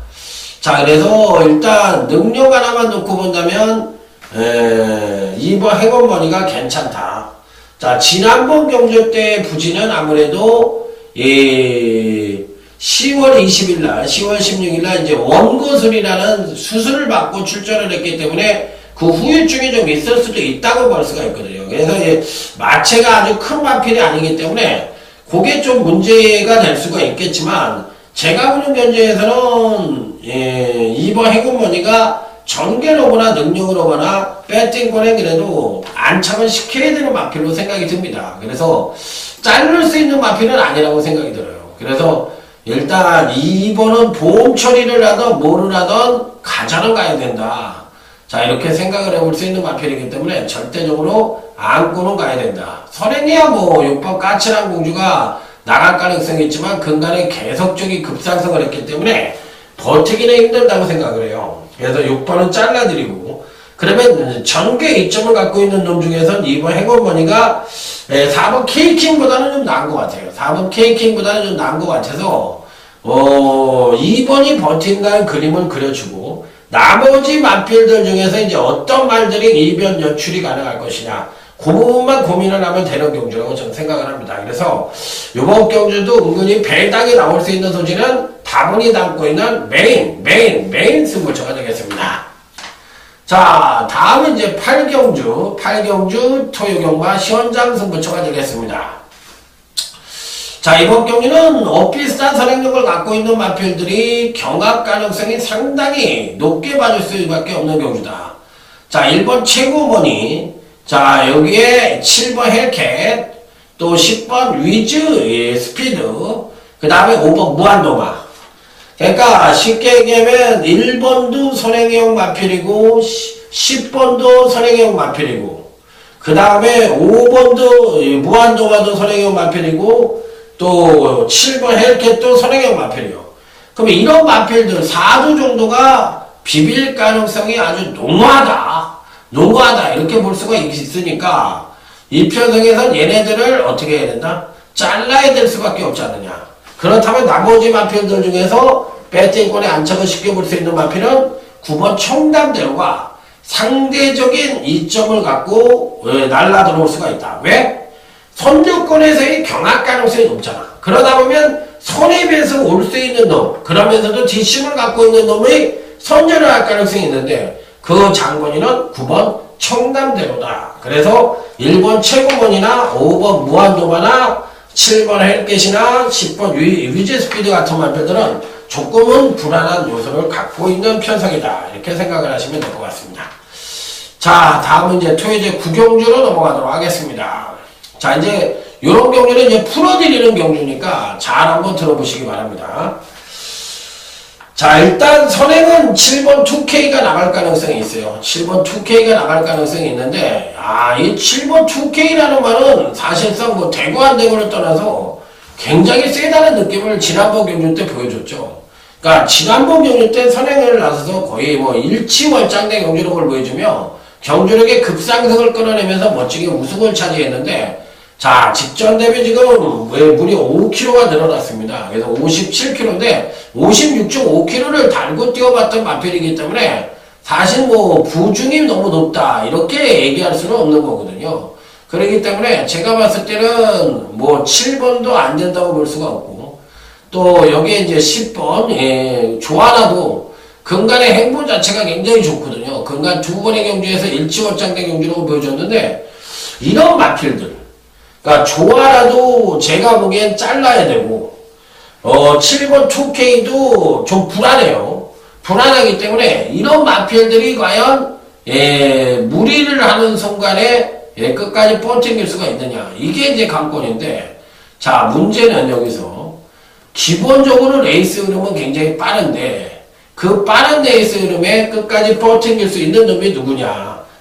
자, 그래서 일단 능력 하나만 놓고 본다면 2번 행운머니가 괜찮다. 자, 지난번 경주 때 부진은 아무래도 10월 20일날, 10월 16일날 이제 원거술이라는 수술을 받고 출전을 했기 때문에 그 후유증이 좀 있을 수도 있다고 볼 수가 있거든요. 그래서 이제 마체가 아주 큰 마필이 아니기 때문에 그게 좀 문제가 될 수가 있겠지만 제가 보는 견제에서는 2번 행운머니가 전개로 오거나 능력으로 오거나 배팅권에 그래도 안착을 시켜야 되는 마필로 생각이 듭니다. 그래서 자를 수 있는 마필은 아니라고 생각이 들어요. 그래서 일단 2번은 보험 처리를 하던 뭐를 하던 가자는 가야 된다. 자, 이렇게 생각을 해볼 수 있는 마필이기 때문에 절대적으로 안고는 가야 된다. 선행이야 뭐 6번 까칠한 공주가 나갈 가능성이 있지만 근간에 계속적인 급상승을 했기 때문에 버티기는 힘들다고 생각을 해요. 그래서 6번은 잘라드리고, 그러면 전개 이점을 갖고 있는 놈 중에서는 2번 행운머니가 4번 케이킹보다는 좀 나은 것 같아요. 4번 케이킹보다는 좀 나은 것 같아서 2번이 버틴다는 그림을 그려주고, 나머지 마필들 중에서 이제 어떤 말들이 이변 연출이 가능할 것이냐, 그 부분만 고민을 하면 되는 경주라고 저는 생각을 합니다. 그래서 이번 경주도 은근히 배당이 나올 수 있는 소지는 다분히 담고 있는 메인 승부처가 되겠습니다. 자, 다음은 이제 8경주 토요경마 시원장 승부처가 되겠습니다. 자, 이번 경기는 엇비슷한 선행력을 갖고 있는 마필들이 경합 가능성이 상당히 높게 봐줄 수밖에 없는 경주다. 자, 1번 최고머니, 자, 여기에 7번 헬캣, 또 10번 위즈 스피드, 그 다음에 5번 무한도마. 그러니까 쉽게 얘기하면 1번도 선행형 마필이고 10번도 선행형 마필이고, 그 다음에 5번도 무한도마도 선행형 마필이고, 또 7번 헬캣도 선행형 마필이요. 그러면 이런 마필들 4두 정도가 비빌 가능성이 아주 농후하다 이렇게 볼 수가 있으니까 이 편성에선 얘네들을 어떻게 해야 된다? 잘라야 될 수밖에 없지 않느냐. 그렇다면 나머지 마필들 중에서 배팅권에 안착을 시켜볼 수 있는 마필은 9번 청담대로가 상대적인 이점을 갖고 날라 들어올 수가 있다. 왜? 선두권에서의 경합 가능성이 높잖아. 그러다 보면 선입에서 올 수 있는 놈, 그러면서도 뒷심을 갖고 있는 놈의 선전을 할 가능성이 있는데 그 장본인은 9번 청담대로다. 그래서 1번 최고문이나 5번 무한도마나 7번 헬겟이나 10번 위즈스피드 같은 말들은 조금은 불안한 요소를 갖고 있는 편성이다. 이렇게 생각을 하시면 될 것 같습니다. 자, 다음은 이제 토요제 9경주로 넘어가도록 하겠습니다. 자, 이제 요런 경주는 이제 풀어드리는 경주니까 잘 한번 들어보시기 바랍니다. 자, 일단 선행은 7번 2K가 나갈 가능성이 있어요. 7번 2K가 나갈 가능성이 있는데, 이 7번 2K라는 말은 사실상 뭐 대구 안 대구를 떠나서 굉장히 세다는 느낌을 지난번 경주 때 보여줬죠. 그러니까 지난번 경주 때 선행을 나서서 거의 뭐 일치월장된 경주력을 보여주며 경주력의 급상승을 끌어내면서 멋지게 우승을 차지했는데, 자, 직전 대비 지금 무려 5kg가 늘어났습니다. 그래서 57kg인데 56.5kg를 달고 뛰어봤던 마필이기 때문에 사실 뭐 부중이 너무 높다 이렇게 얘기할 수는 없는 거거든요. 그렇기 때문에 제가 봤을 때는 뭐 7번도 안 된다고 볼 수가 없고, 또 여기에 이제 10번 조하나도 근간의 행보 자체가 굉장히 좋거든요. 근간 두 번의 경주에서 일치월장된 경주라고 보여줬는데, 이런 마필들, 그러니까 조하나도 제가 보기엔 잘라야 되고, 7번 2K도 좀 불안해요. 불안하기 때문에 이런 마필들이 과연 무리를 하는 순간에 끝까지 버팅길 수가 있느냐, 이게 이제 관건인데, 자, 문제는 여기서 기본적으로 레이스 흐름은 굉장히 빠른데 그 빠른 레이스 흐름에 끝까지 버팅길 수 있는 놈이 누구냐?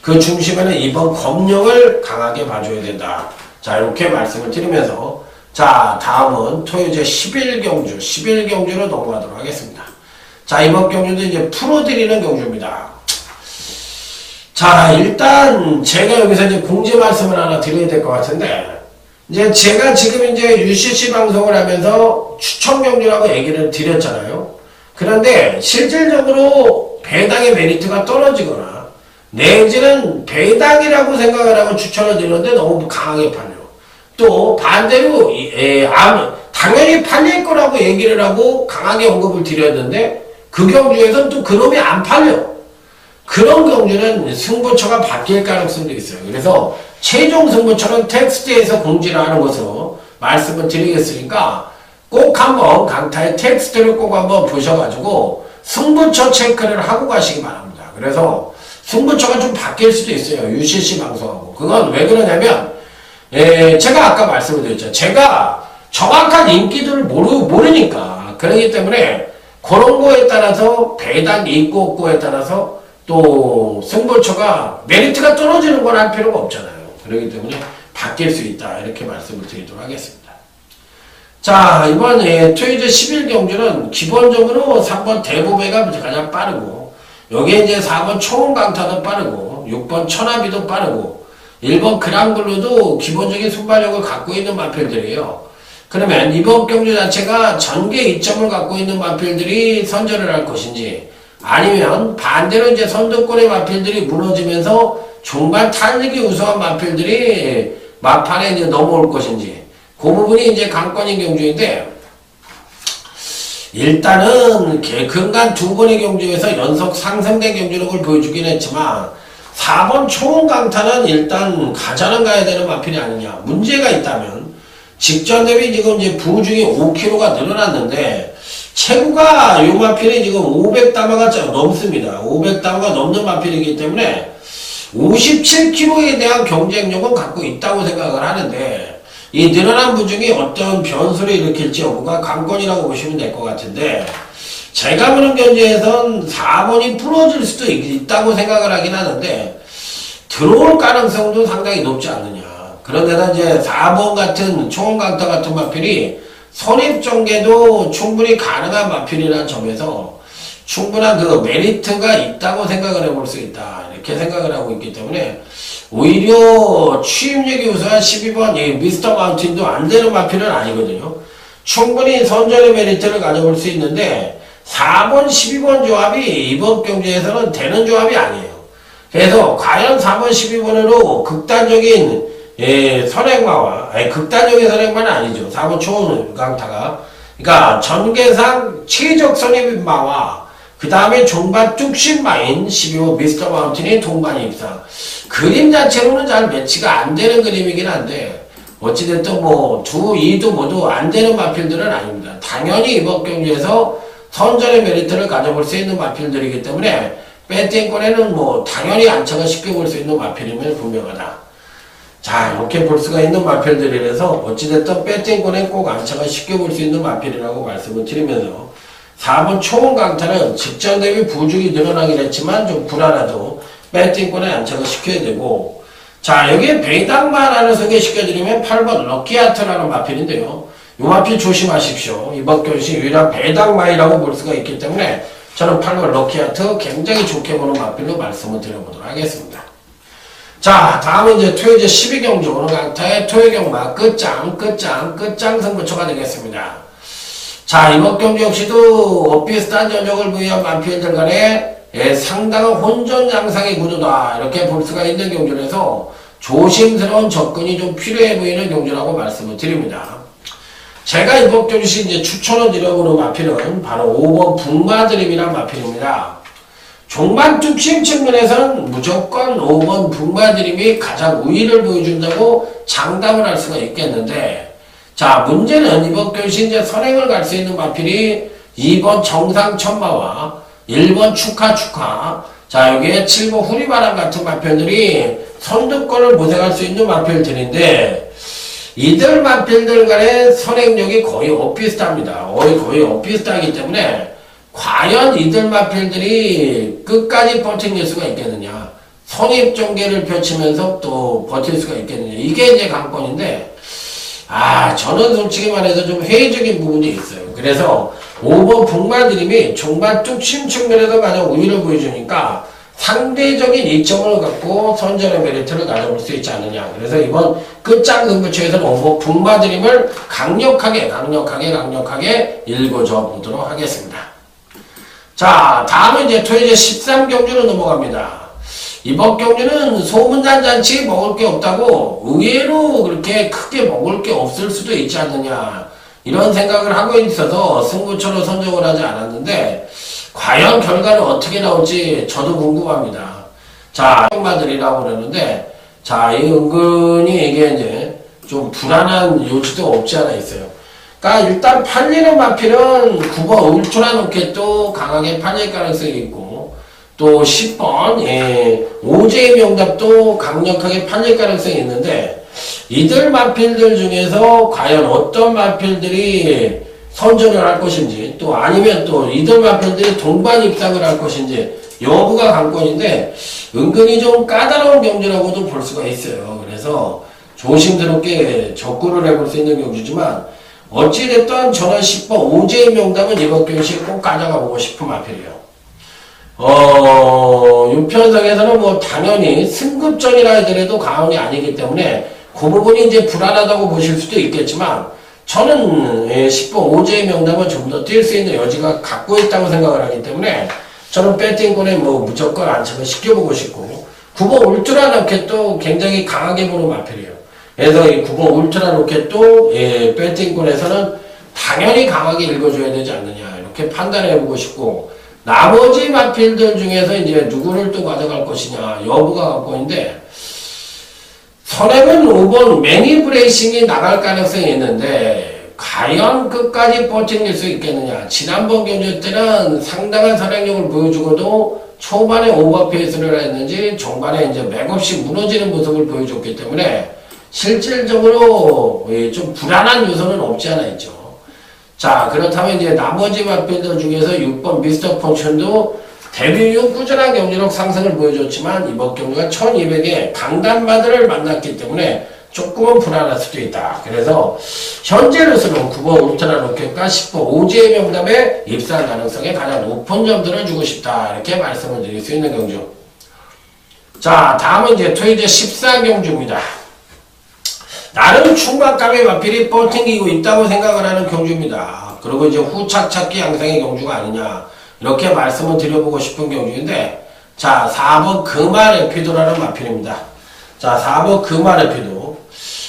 그 중심에는 이번 검령을 강하게 봐줘야 된다. 자, 이렇게 말씀을 드리면서, 자, 다음은 토요제 11경주로 넘어가도록 하겠습니다. 자, 이번 경주도 이제 풀어드리는 경주입니다. 자, 일단 제가 여기서 이제 공지 말씀을 하나 드려야 될 것 같은데, 이제 제가 지금 이제 UCC 방송을 하면서 추천 경주라고 얘기를 드렸잖아요. 그런데 실질적으로 배당의 메리트가 떨어지거나 내지는 배당이라고 생각을 하고 추천을 드리는데 너무 강하게 팔려. 또 반대로 당연히 팔릴 거라고 얘기를 하고 강하게 언급을 드렸는데 그 경주에서는 또 그놈이 안 팔려. 그런 경주는 승부처가 바뀔 가능성도 있어요. 그래서 최종 승부처는 텍스트에서 공지를 하는 것으로 말씀을 드리겠으니까 꼭 한번 강타의 텍스트를 꼭 한번 보셔가지고 승부처 체크를 하고 가시기 바랍니다. 그래서 승부처가 좀 바뀔 수도 있어요. UCC 방송하고. 그건 왜 그러냐면 제가 아까 말씀을 드렸죠. 제가 정확한 인기들을 모르니까. 그렇기 때문에 그런 거에 따라서 배당이 있고 없고에 따라서 또 승부처가 메리트가 떨어지는 건 할 필요가 없잖아요. 그렇기 때문에 바뀔 수 있다. 이렇게 말씀을 드리도록 하겠습니다. 자, 이번에 토요제 11경주는 기본적으로 3번 대보배가 가장 빠르고 여기에 이제 4번 초원강타도 빠르고 6번 천하비도 빠르고 1번 그랑블루도 기본적인 순발력을 갖고 있는 마필들이에요. 그러면 이번 경주 자체가 전개 이점을 갖고 있는 마필들이 선전을 할 것인지 아니면 반대로 이제 선두권의 마필들이 무너지면서 중반 탄력이 우수한 마필들이 막판에 이제 넘어올 것인지 그 부분이 이제 관건인 경주인데 일단은 근간 두 번의 경주에서 연속 상승된 경주력을 보여주긴 했지만 4번 초원강타는 일단 가자는 가야 되는 마필이 아니냐. 문제가 있다면 직전 대비 지금 이제 부중이 5kg가 늘어났는데 체구가 요 마필이 지금 500다마가 넘습니다. 500다마가 넘는 마필이기 때문에 57kg에 대한 경쟁력은 갖고 있다고 생각을 하는데 이 늘어난 부중이 어떤 변수를 일으킬지 여부가 관건이라고 보시면 될 것 같은데 제가 보는 견지에선 4번이 풀어질 수도 있다고 생각을 하긴 하는데 들어올 가능성도 상당히 높지 않느냐. 그런데다 이제 4번 같은 초원강타 같은 마필이 선입전개도 충분히 가능한 마필이라는 점에서 충분한 그 메리트가 있다고 생각을 해볼 수 있다. 이렇게 생각을 하고 있기 때문에 오히려 취임력이 우수한 12번 미스터 마운틴도 안 되는 마필은 아니거든요. 충분히 선전의 메리트를 가져볼 수 있는데 4번, 12번 조합이 이번 경기에서는 되는 조합이 아니에요. 그래서 과연 4번, 12번으로 극단적인 선행마와 극단적인 선행마는 아니죠. 4번 초원강타가 그러니까 전개상 최적 선행마와 그 다음에 종반 뚝심마인 12번 미스터 마운틴이 동반 입상. 그림 자체로는 잘 매치가 안 되는 그림이긴 한데, 어찌됐든 뭐, 2도 모두 안 되는 마필들은 아닙니다. 당연히 이번 경기에서 선전의 메리트를 가져볼 수 있는 마필들이기 때문에, 배팅권에는 뭐, 당연히 안착을 시켜볼 수 있는 마필임을 분명하다. 자, 이렇게 볼 수가 있는 마필들이라서, 어찌됐든 배팅권에 꼭 안착을 시켜볼 수 있는 마필이라고 말씀을 드리면서, 4번 초원강타는 직전 대비 부중이 늘어나긴 했지만 좀 불안하도 배팅권에 안착을 시켜야 되고 자 여기에 배당만 하나 소개시켜드리면 8번 럭키하트라는 마필인데요. 이 마필 조심하십시오. 이번 경시 유일한 배당마이라고 볼 수가 있기 때문에 저는 8번 럭키하트 굉장히 좋게 보는 마필로 말씀을 드려보도록 하겠습니다. 자 다음은 이제 토요제 12경주 오늘 강타의 토요경마 끝장 승부처가 되겠습니다. 자, 이번 경기 역시도 비슷한 전적을 부여한 마필들 간에 상당한 혼전 양상의 구도다. 이렇게 볼 수가 있는 경주라서 조심스러운 접근이 좀 필요해 보이는 경주라고 말씀을 드립니다. 제가 이번 경기 이제 추천을 드려보는 마필은 바로 5번 북마드림이란 마필입니다. 종반 뚝심 측면에서는 무조건 5번 북마드림이 가장 우위를 보여준다고 장담을 할 수가 있겠는데 자, 문제는 이번 경시 이제 선행을 갈 수 있는 마필이 2번 정상천마와 1번 축하. 자, 여기에 7번 후리바람 같은 마필들이 선두권을 모색할 수 있는 마필들인데, 이들 마필들 간의 선행력이 거의 엇비슷합니다. 거의 엇비슷하기 때문에, 과연 이들 마필들이 끝까지 버텨낼 수가 있겠느냐. 선입전개를 펼치면서 또 버틸 수가 있겠느냐. 이게 이제 관건인데, 저는 솔직히 말해서 좀 회의적인 부분이 있어요. 그래서 5번 북마드림이 종반 뚝심 측면에서 가장 우위를 보여주니까 상대적인 이점을 갖고 선전의 메리트를 가져볼 수 있지 않느냐. 그래서 이번 끝장 승부처에서는 5번 북마드림을 강력하게 읽어줘 보도록 하겠습니다. 자, 다음은 이제 토요일 13경주로 넘어갑니다. 이번 경주는 소문난잔치 먹을 게 없다고 의외로 그렇게 크게 먹을 게 없을 수도 있지 않느냐. 이런 생각을 하고 있어서 승부처로 선정을 하지 않았는데, 과연 결과는 어떻게 나올지 저도 궁금합니다. 자, 형마들이라고 그러는데, 자, 이 은근히 이게 이제 좀 불안한 요지도 없지 않아 있어요. 그러니까 일단 팔리는 마필은 9번 울트라 로켓도 강하게 팔릴 가능성이 있고, 또 10번 오제의 명답도 강력하게 팔릴 가능성이 있는데, 이들 마필들 중에서 과연 어떤 마필들이 선전을 할 것인지, 또 아니면 또 이들 마필들이 동반 입상을 할 것인지 여부가 관건인데, 은근히 좀 까다로운 경주라고도 볼 수가 있어요. 그래서 조심스럽게 접근을 해볼 수 있는 경주지만, 어찌됐든 저는 10번 오제의 명답은 이번 경시에 꼭 가져가보고 싶은 마필이에요. 유편성에서는 뭐 당연히 승급전이라 하더라도 강원이 아니기 때문에 그 부분이 이제 불안하다고 보실 수도 있겠지만, 저는 10번 오제의 명담은 좀 더 뛸 수 있는 여지가 갖고 있다고 생각을 하기 때문에 저는 배팅권에 뭐 무조건 안착을 시켜보고 싶고, 9번 울트라 로켓도 굉장히 강하게 보는 마필이에요. 그래서 이 9번 울트라 로켓도 배팅권에서는 당연히 강하게 읽어줘야 되지 않느냐, 이렇게 판단해보고 싶고, 나머지 마필들 중에서 이제 누구를 또 가져갈 것이냐 여부가 관건인데, 선행은 5번 매니브레이싱이 나갈 가능성이 있는데 과연 끝까지 버틸 수 있겠느냐. 지난번 경주 때는 상당한 선행력을 보여주고도 초반에 오버페이스를 했는지 종반에 이제 맥없이 무너지는 모습을 보여줬기 때문에 실질적으로 좀 불안한 요소는 없지 않아 있죠. 자, 그렇다면 이제 나머지 마필들 중에서 6번 미스터 펀션도 데뷔 이후 꾸준한 경기력 상승을 보여줬지만 이번 경기가 1200의 강단마들을 만났기 때문에 조금은 불안할 수도 있다. 그래서 현재로서는 9번 울트라 로켓과 10번 오지의 명담에 입상 가능성에 가장 높은 점들을 주고 싶다. 이렇게 말씀을 드릴 수 있는 경주. 자, 다음은 이제 토요일 14경주입니다. 나름 충만감의 마필이 버팅기고 있다고 생각을 하는 경주입니다. 그리고 이제 후착착기 양상의 경주가 아니냐, 이렇게 말씀을 드려보고 싶은 경주인데, 자, 4번 금화 레피도라는 마필입니다. 자, 4번 금화 레피도.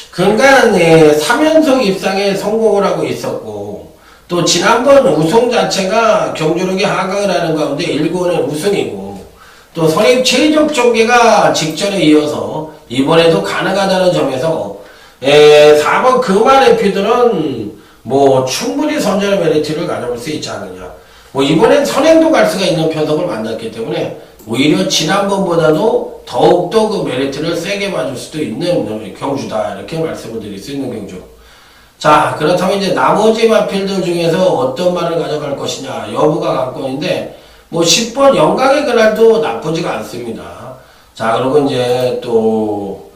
그간 3연속 입상에 성공을 하고 있었고, 또 지난번 우승 자체가 경주력이 하강을 하는 가운데 1권은 우승이고, 또 선입 최적 전개가 직전에 이어서 이번에도 가능하다는 점에서 4번 금화 레피도는 뭐 충분히 선전의 메리트를 가져올 수 있지 않느냐. 뭐 이번엔 선행도 갈 수가 있는 편성을 만났기 때문에 오히려 지난번보다도 더욱더 그 메리트를 세게 봐줄 수도 있는 경주다. 이렇게 말씀을 드릴 수 있는 경주. 자, 그렇다면 이제 나머지 마필들 중에서 어떤 말을 가져갈 것이냐 여부가 관건인데, 뭐 10번 영광의 그날도 나쁘지가 않습니다. 자, 그리고 이제 또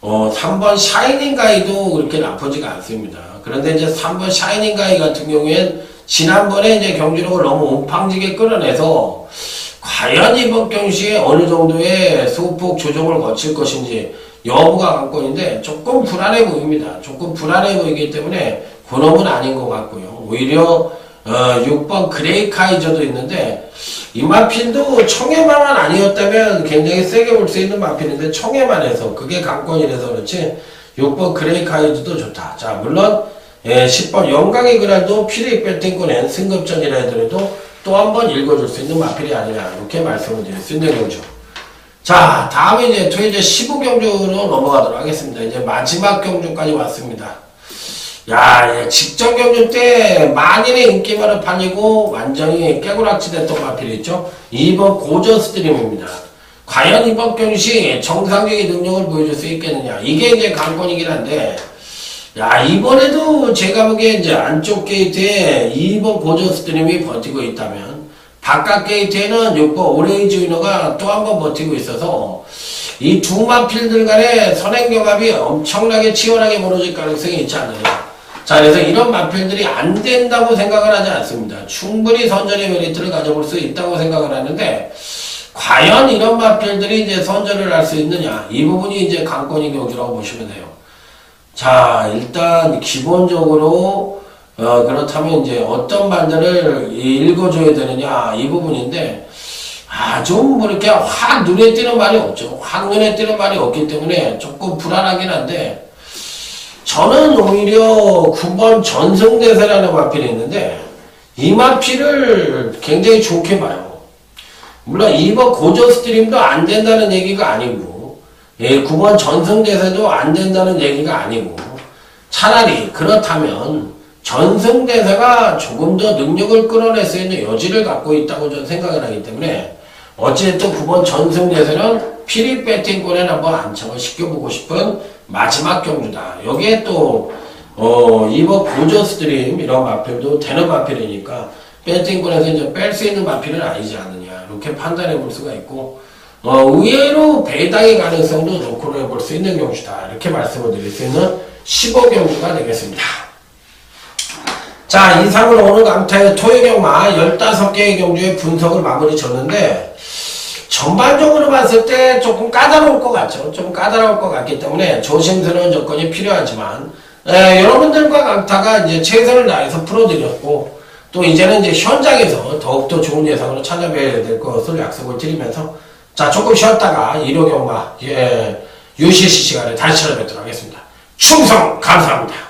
3번 샤이닝 가이도 그렇게 나쁘지가 않습니다. 그런데 이제 3번 샤이닝 가이 같은 경우엔 지난번에 이제 경주력을 너무 온팡지게 끌어내서 과연 이번 경시에 어느 정도의 소폭 조정을 거칠 것인지 여부가 관건인데 조금 불안해 보입니다. 조금 불안해 보이기 때문에 그놈은 아닌 것 같고요. 오히려 6번 그레이 카이저도 있는데, 이 마필도 청해만만 아니었다면 굉장히 세게 볼 수 있는 마필인데 청해만 해서 그게 관건이라서 그렇지 6번 그레이 카이저도 좋다. 자, 물론 10번 영광의 그날도 피드백 배팅권엔 승급전이라 하더라도 또 한 번 읽어줄 수 있는 마필이 아니냐, 이렇게 말씀을 드릴 수 있는 경주. 자, 다음에 이제 토요일 15경주로 넘어가도록 하겠습니다. 이제 마지막 경주까지 왔습니다. 야, 직전 경주 때 만인의 인기만을 팔리고 완전히 깨구락지 됐던 마필이 있죠. 2번 고전 스트림입니다. 과연 이번 경시 정상적인 능력을 보여줄 수 있겠느냐, 이게 이제 관건이긴 한데, 야, 이번에도 제가 보기에 이제 안쪽 게이트에 2번 고전 스트림이 버티고 있다면 바깥 게이트에는 6번 오레이지 위너가 또 한 번 버티고 있어서 이 두 마필들 간의 선행경합이 엄청나게 치열하게 벌어질 가능성이 있지 않느냐. 자, 그래서 이런 마필들이 안 된다고 생각을 하지 않습니다. 충분히 선전의 메리트를 가져볼 수 있다고 생각을 하는데, 과연 이런 마필들이 이제 선전을 할 수 있느냐. 이 부분이 이제 관건인 경주라고 보시면 돼요. 자, 일단 기본적으로 그렇다면 이제 어떤 말들을 읽어줘야 되느냐 이 부분인데, 좀 뭐 이렇게 확 눈에 띄는 말이 없죠. 확 눈에 띄는 말이 없기 때문에 조금 불안하긴 한데, 저는 오히려 9번 전승대세라는 마필이 있는데 이 마필을 굉장히 좋게 봐요. 물론 2번 고저스트림도 안 된다는 얘기가 아니고, 9번 전승대세도 안 된다는 얘기가 아니고, 차라리 그렇다면 전승대세가 조금 더 능력을 끌어낼 수 있는 여지를 갖고 있다고 저는 생각을 하기 때문에, 어쨌든 9번 전승대세는 피리 배팅권에 한번 안착을 시켜보고 싶은 마지막 경주다. 여기에 또 2번 고저스트림 이런 마필도 되는 마필이니까 배팅권에서 이제 뺄 수 있는 마필은 아니지 않느냐 이렇게 판단해 볼 수가 있고, 의외로 배당의 가능성도 놓고 해볼 수 있는 경주다 이렇게 말씀을 드릴 수 있는 15경주가 되겠습니다. 자, 이상으로 오늘 강타의 토요경마 15개의 경주의 분석을 마무리 졌는데, 전반적으로 봤을 때 조금 까다로울 것 같죠. 좀 까다로울 것 같기 때문에 조심스러운 조건이 필요하지만, 여러분들과 강타가 이제 최선을 다해서 풀어드렸고, 또 이제는 이제 현장에서 더욱더 좋은 예상으로 찾아뵈야 될 것을 약속을 드리면서, 자, 조금 쉬었다가 일요경마 UCC 시간에 다시 찾아뵙도록 하겠습니다. 충성 감사합니다.